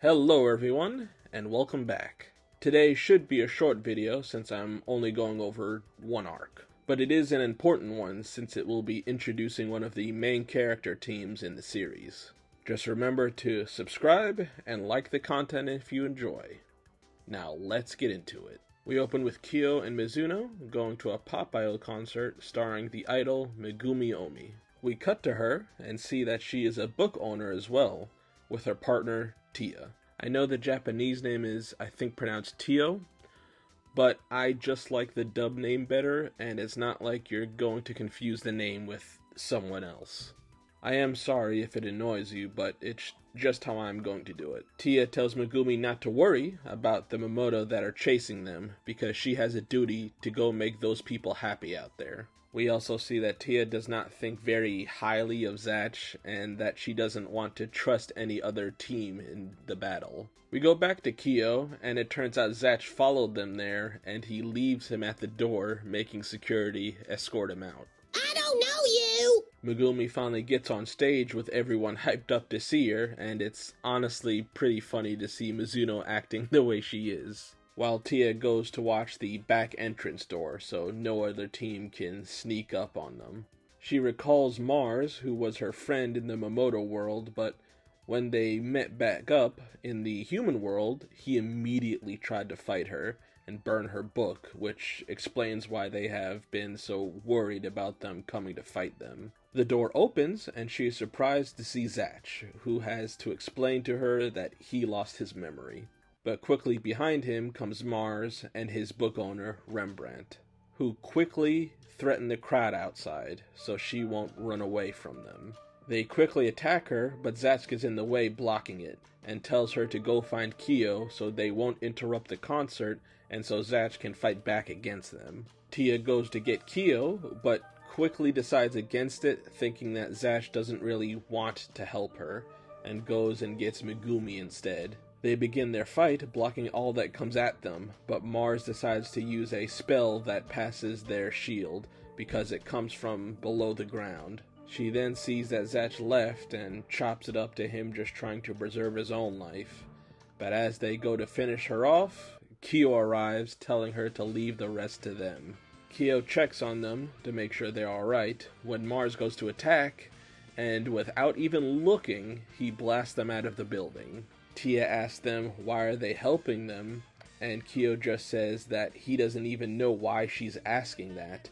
Hello everyone, and welcome back. Today should be a short video since I'm only going over one arc, but it is an important one since it will be introducing one of the main character teams in the series. Just remember to subscribe and like the content if you enjoy. Now let's get into it. We open with Kiyo and Mizuno going to a pop idol concert starring the idol Megumi Omi. We cut to her and see that she is a book owner as well, with her partner Tia. I know the Japanese name is, I think, pronounced Tio, but I just like the dub name better, and it's not like you're going to confuse the name with someone else. I am sorry if it annoys you, but it's just how I'm going to do it. Tia tells Megumi not to worry about the Momoto that are chasing them, because she has a duty to go make those people happy out there. We also see that Tia does not think very highly of Zatch, and that she doesn't want to trust any other team in the battle. We go back to Kiyo, and it turns out Zatch followed them there, and he leaves him at the door, making security escort him out. I don't know you! Megumi finally gets on stage with everyone hyped up to see her, and it's honestly pretty funny to see Mizuno acting the way she is, while Tia goes to watch the back entrance door so no other team can sneak up on them. She recalls Mars, who was her friend in the Momoto world, but when they met back up in the human world, he immediately tried to fight her and burn her book, which explains why they have been so worried about them coming to fight them. The door opens, and she is surprised to see Zatch, who has to explain to her that he lost his memory. But quickly behind him comes Mars and his book owner, Rembrandt, who quickly threaten the crowd outside so she won't run away from them. They quickly attack her, but Zatch gets in the way, blocking it, and tells her to go find Kiyo so they won't interrupt the concert and so Zatch can fight back against them. Tia goes to get Kiyo, but quickly decides against it, thinking that Zatch doesn't really want to help her, and goes and gets Megumi instead. They begin their fight, blocking all that comes at them, but Mars decides to use a spell that passes their shield, because it comes from below the ground. She then sees that Zatch left and chops it up to him just trying to preserve his own life. But as they go to finish her off, Kiyo arrives, telling her to leave the rest to them. Kiyo checks on them to make sure they're alright when Mars goes to attack, and without even looking, he blasts them out of the building. Tia asks them why are they helping them, and Kiyo just says that he doesn't even know why she's asking that,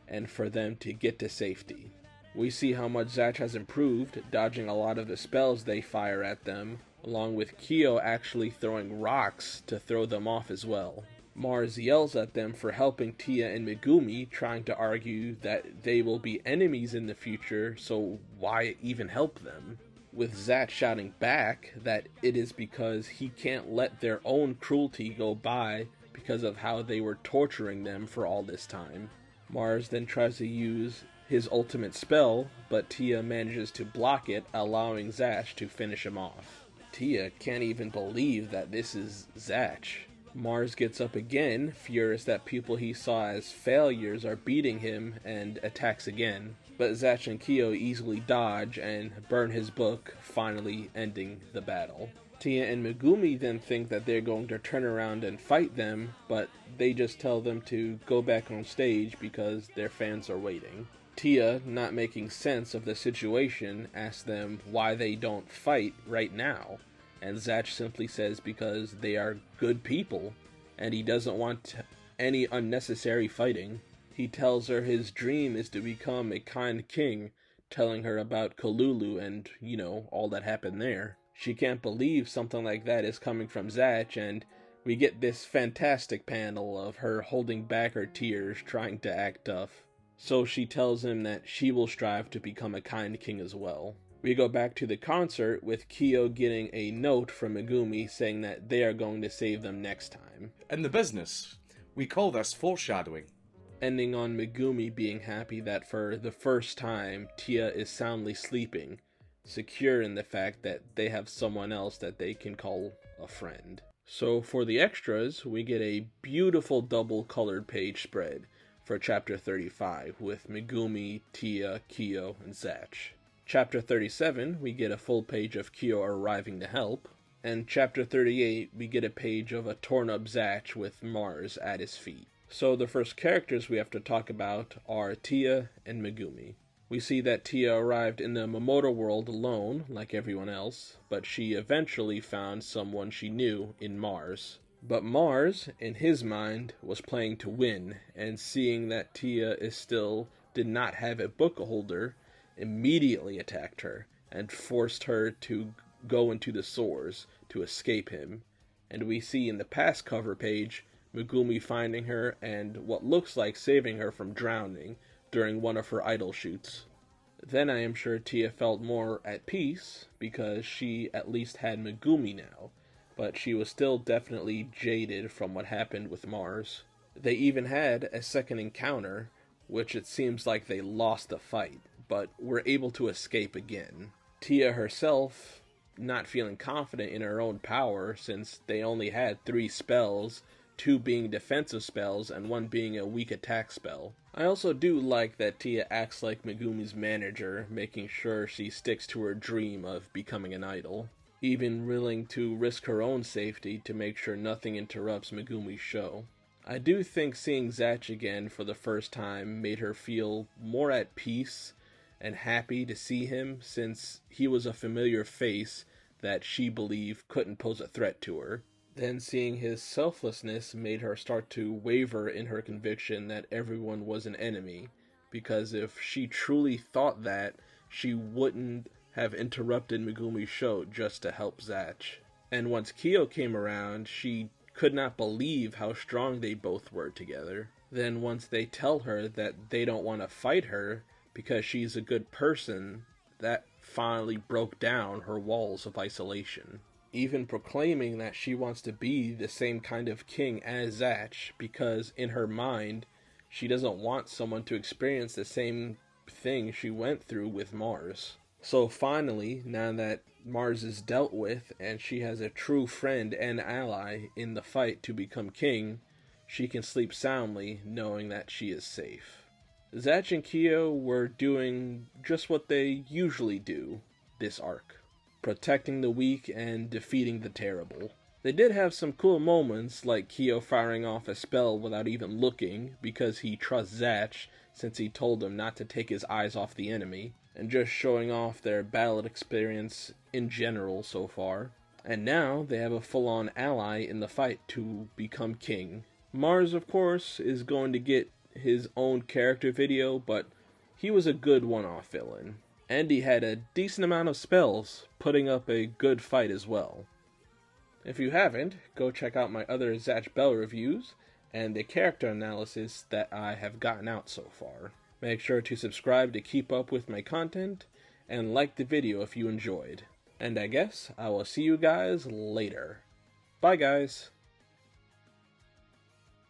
and for them to get to safety. We see how much Zatch has improved, dodging a lot of the spells they fire at them, along with Kiyo actually throwing rocks to throw them off as well. Mars yells at them for helping Tia and Megumi, trying to argue that they will be enemies in the future, so why even help them? With Zatch shouting back that it is because he can't let their own cruelty go by because of how they were torturing them for all this time. Mars then tries to use his ultimate spell, but Tia manages to block it, allowing Zatch to finish him off. Tia can't even believe that this is Zatch. Mars gets up again, furious that people he saw as failures are beating him, and attacks again. But Zatch and Kiyo easily dodge and burn his book, finally ending the battle. Tia and Megumi then think that they're going to turn around and fight them, but they just tell them to go back on stage because their fans are waiting. Tia, not making sense of the situation, asks them why they don't fight right now, and Zatch simply says because they are good people, and he doesn't want any unnecessary fighting. He tells her his dream is to become a kind king, telling her about Kalulu and, all that happened there. She can't believe something like that is coming from Zatch, and we get this fantastic panel of her holding back her tears, trying to act tough. So she tells him that she will strive to become a kind king as well. We go back to the concert with Kiyo getting a note from Megumi saying that they are going to save them next time. In the business, we call this foreshadowing. Ending on Megumi being happy that for the first time, Tia is soundly sleeping, secure in the fact that they have someone else that they can call a friend. So for the extras, we get a beautiful double colored page spread for Chapter 35 with Megumi, Tia, Kiyo, and Zatch. Chapter 37, we get a full page of Kiyo arriving to help. And chapter 38, we get a page of a torn up Zatch with Mars at his feet. So the first characters we have to talk about are Tia and Megumi. We see that Tia arrived in the Momoto world alone, like everyone else, but she eventually found someone she knew in Mars. But Mars, in his mind, was playing to win, and seeing that Tia did not have a book holder, immediately attacked her and forced her to go into the sores to escape him. And we see in the past cover page Megumi finding her and what looks like saving her from drowning during one of her idol shoots. Then I am sure Tia felt more at peace because she at least had Megumi now, but she was still definitely jaded from what happened with Mars. They even had a second encounter, which it seems like they lost the fight, but were able to escape again. Tia herself not feeling confident in her own power since they only had 3 spells, 2 being defensive spells and 1 being a weak attack spell. I also do like that Tia acts like Megumi's manager, making sure she sticks to her dream of becoming an idol, even willing to risk her own safety to make sure nothing interrupts Megumi's show. I do think seeing Zatch again for the first time made her feel more at peace and happy to see him, since he was a familiar face that she believed couldn't pose a threat to her. Then seeing his selflessness made her start to waver in her conviction that everyone was an enemy, because if she truly thought that, she wouldn't have interrupted Megumi's show just to help Zatch. And once Kiyo came around, she could not believe how strong they both were together. Then once they tell her that they don't want to fight her because she's a good person, that finally broke down her walls of isolation. Even proclaiming that she wants to be the same kind of king as Zatch, because in her mind, she doesn't want someone to experience the same thing she went through with Mars. So finally, now that Mars is dealt with and she has a true friend and ally in the fight to become king, she can sleep soundly knowing that she is safe. Zatch and Kiyo were doing just what they usually do this arc, protecting the weak and defeating the terrible. They did have some cool moments, like Kiyo firing off a spell without even looking because he trusts Zatch since he told him not to take his eyes off the enemy, and just showing off their battle experience in general so far. And now they have a full-on ally in the fight to become king. Mars, of course, is going to get his own character video, but he was a good one-off villain. And he had a decent amount of spells, putting up a good fight as well. If you haven't, go check out my other Zatch Bell reviews and the character analysis that I have gotten out so far. Make sure to subscribe to keep up with my content, and like the video if you enjoyed. And I guess I will see you guys later. Bye guys!